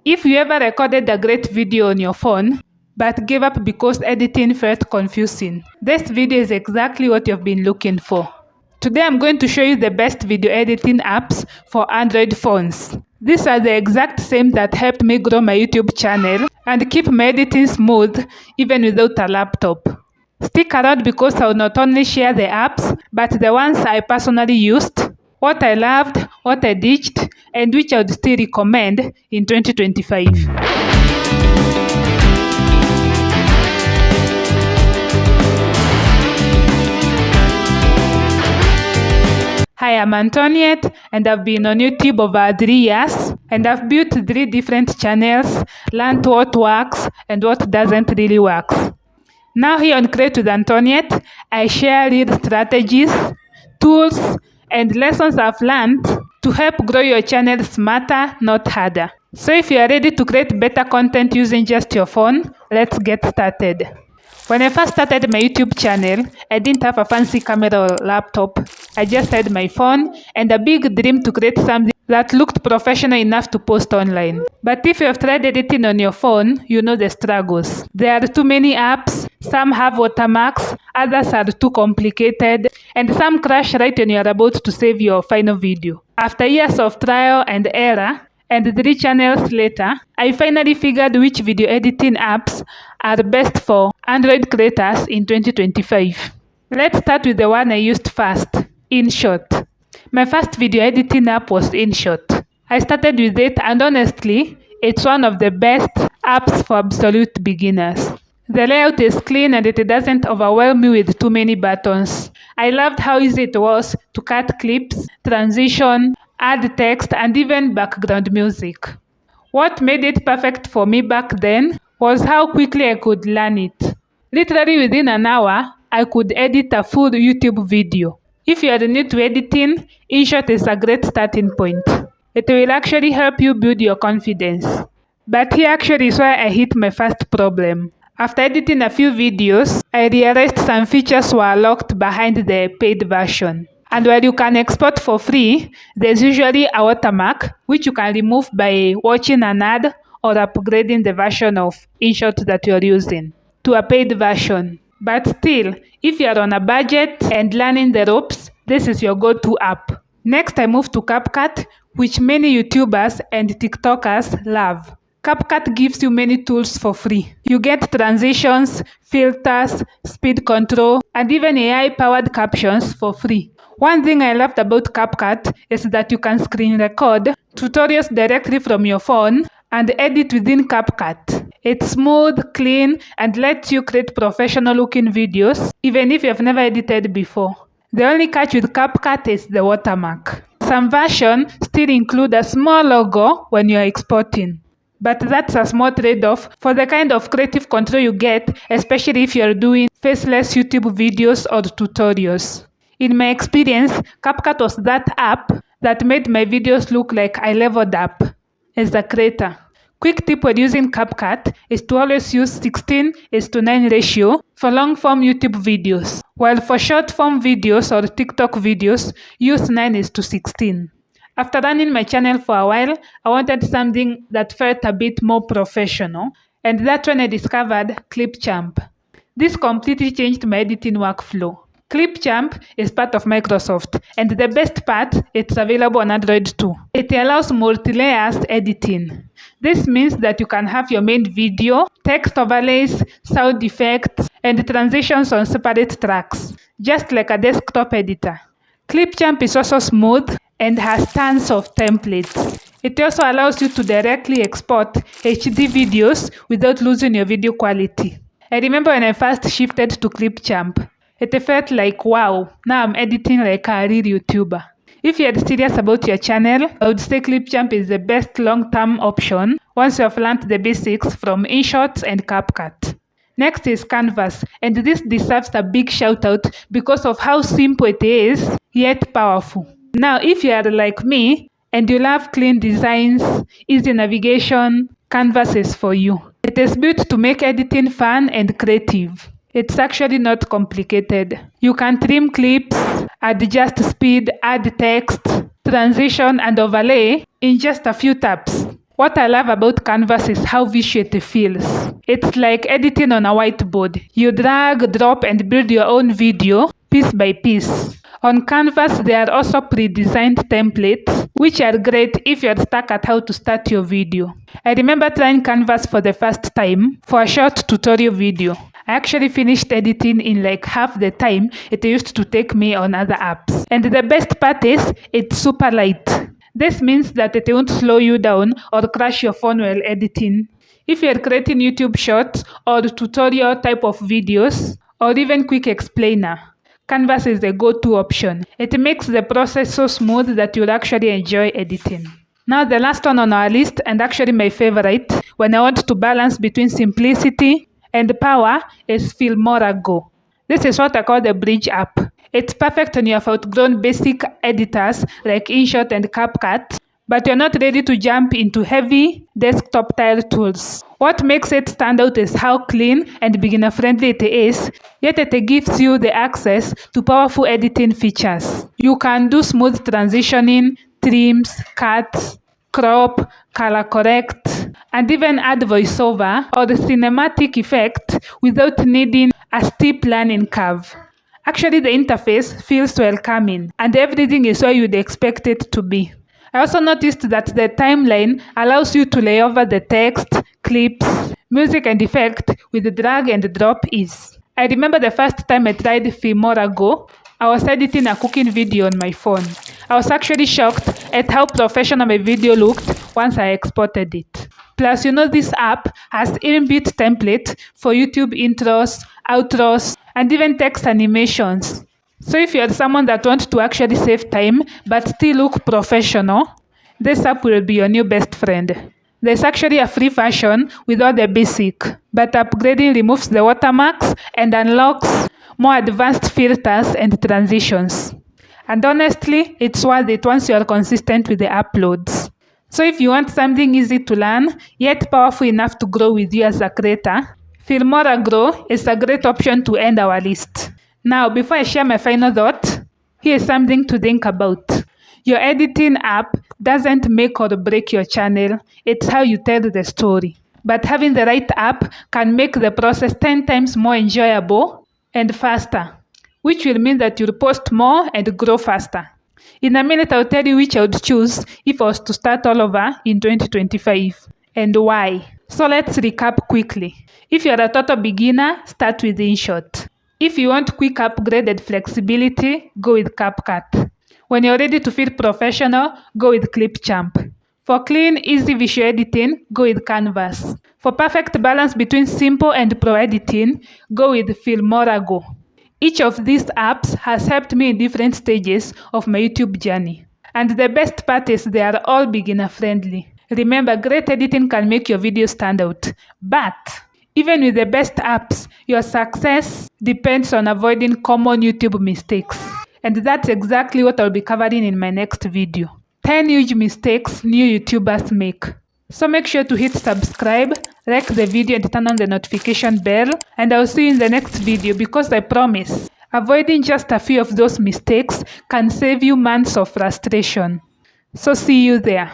If you ever recorded a great video on your phone, but gave up because editing felt confusing, this video is exactly what you've been looking for. Today I'm going to show you the best video editing apps for Android phones. These are the exact same that helped me grow my YouTube channel and keep my editing smooth even without a laptop. Stick around because I will not only share the apps, but the ones I personally used, what I loved, what I ditched, and which I would still recommend in 2025. Hi, I'm Antoniette, and I've been on YouTube over 3 years, and I've built 3 different channels, learned what works and what doesn't really work. Now here on Create with Antoniette, I share real strategies, tools, and lessons I've learned to help grow your channel smarter, not harder. So if you are ready to create better content using just your phone, let's get started. When I first started my YouTube channel, I didn't have a fancy camera or laptop. I just had my phone and a big dream to create something that looked professional enough to post online. But if you have tried editing on your phone, you know the struggles. There are too many apps, some have watermarks, others are too complicated, and some crash right when you are about to save your final video. After years of trial and error, and 3 channels later, I finally figured which video editing apps are best for Android creators in 2025. Let's start with the one I used first, InShot. My first video editing app was InShot. I started with it, and honestly, it's one of the best apps for absolute beginners. The layout is clean and it doesn't overwhelm me with too many buttons. I loved how easy it was to cut clips, transition, add text, and even background music. What made it perfect for me back then was how quickly I could learn it. Literally within an hour, I could edit a full YouTube video. If you are new to editing, InShot is a great starting point. It will actually help you build your confidence. But here actually is where I hit my first problem. After editing a few videos, I realized some features were locked behind the paid version. And while you can export for free, there's usually a watermark, which you can remove by watching an ad or upgrading the version of InShot that you're using to a paid version. But still, if you're on a budget and learning the ropes, this is your go-to app. Next, I moved to CapCut, which many YouTubers and TikTokers love. CapCut gives you many tools for free. You get transitions, filters, speed control, and even AI-powered captions for free. One thing I loved about CapCut is that you can screen record tutorials directly from your phone and edit within CapCut. It's smooth, clean, and lets you create professional-looking videos, even if you've never edited before. The only catch with CapCut is the watermark. Some versions still include a small logo when you're exporting. But that's a small trade-off for the kind of creative control you get, especially if you're doing faceless YouTube videos or tutorials. In my experience, CapCut was that app that made my videos look like I leveled up as a creator. Quick tip when using CapCut is to always use 16:9 ratio for long-form YouTube videos, while for short-form videos or TikTok videos, use 9:16. After running my channel for a while, I wanted something that felt a bit more professional, and that's when I discovered Clipchamp. This completely changed my editing workflow. Clipchamp is part of Microsoft, and the best part, it's available on Android too. It allows multi-layers editing. This means that you can have your main video, text overlays, sound effects, and transitions on separate tracks, just like a desktop editor. Clipchamp is also smooth and has tons of templates. It also allows you to directly export HD videos without losing your video quality. I remember when I first shifted to Clipchamp, it felt like, wow, now I'm editing like a real YouTuber. If you're serious about your channel, I would say Clipchamp is the best long-term option once you have learned the basics from InShot and CapCut. Next is Canvas, and this deserves a big shout out because of how simple it is, yet powerful. Now, if you are like me and you love clean designs, easy navigation, Canvas is for you. It is built to make editing fun and creative. It's actually not complicated. You can trim clips, adjust speed, add text, transition, and overlay in just a few taps. What I love about Canvas is how visual it feels. It's like editing on a whiteboard. You drag, drop, and build your own video piece by piece. On Canvas, there are also pre-designed templates, which are great if you're stuck at how to start your video. I remember trying Canvas for the first time for a short tutorial video. I actually finished editing in like half the time it used to take me on other apps. And the best part is, it's super light. This means that it won't slow you down or crash your phone while editing. If you're creating YouTube shorts or tutorial type of videos, or even quick explainer, Canvas is the go-to option. It makes the process so smooth that you'll actually enjoy editing. Now the last one on our list, and actually my favorite, when I want to balance between simplicity and power, is Filmora Go. This is what I call the bridge app. It's perfect when you have outgrown basic editors like InShot and CapCut, but you're not ready to jump into heavy desktop style tools. What makes it stand out is how clean and beginner friendly it is, yet it gives you the access to powerful editing features. You can do smooth transitioning, trims, cuts, crop, color correct, and even add voiceover or the cinematic effect without needing a steep learning curve. Actually, the interface feels welcoming, and everything is where you'd expect it to be. I also noticed that the timeline allows you to lay over the text, clips, music, and effect with drag and drop ease. I remember the first time I tried Filmora Go, I was editing a cooking video on my phone. I was actually shocked at how professional my video looked once I exported it. Plus, this app has inbuilt templates for YouTube intros, outros, and even text animations. So if you're someone that wants to actually save time but still look professional, this app will be your new best friend. There's actually a free version with all the basic, but upgrading removes the watermarks and unlocks more advanced filters and transitions. And honestly, it's worth it once you're consistent with the uploads. So if you want something easy to learn, yet powerful enough to grow with you as a creator, Filmora Grow is a great option to end our list. Now, before I share my final thought, here's something to think about. Your editing app doesn't make or break your channel, it's how you tell the story. But having the right app can make the process 10 times more enjoyable and faster, which will mean that you'll post more and grow faster. In a minute, I'll tell you which I would choose if I was to start all over in 2025 and why. So let's recap quickly. If you're a total beginner, start with InShot. If you want quick upgraded flexibility, go with CapCut. When you're ready to feel professional, go with Clipchamp. For clean, easy visual editing, go with Canvas. For perfect balance between simple and pro editing, go with Filmora Go. Each of these apps has helped me in different stages of my YouTube journey. And the best part is they are all beginner friendly. Remember, great editing can make your video stand out. But even with the best apps, your success depends on avoiding common YouTube mistakes. And that's exactly what I'll be covering in my next video. 10 huge mistakes new YouTubers make. So make sure to hit subscribe, like the video and turn on the notification bell, and I'll see you in the next video because I promise, avoiding just a few of those mistakes can save you months of frustration. So see you there.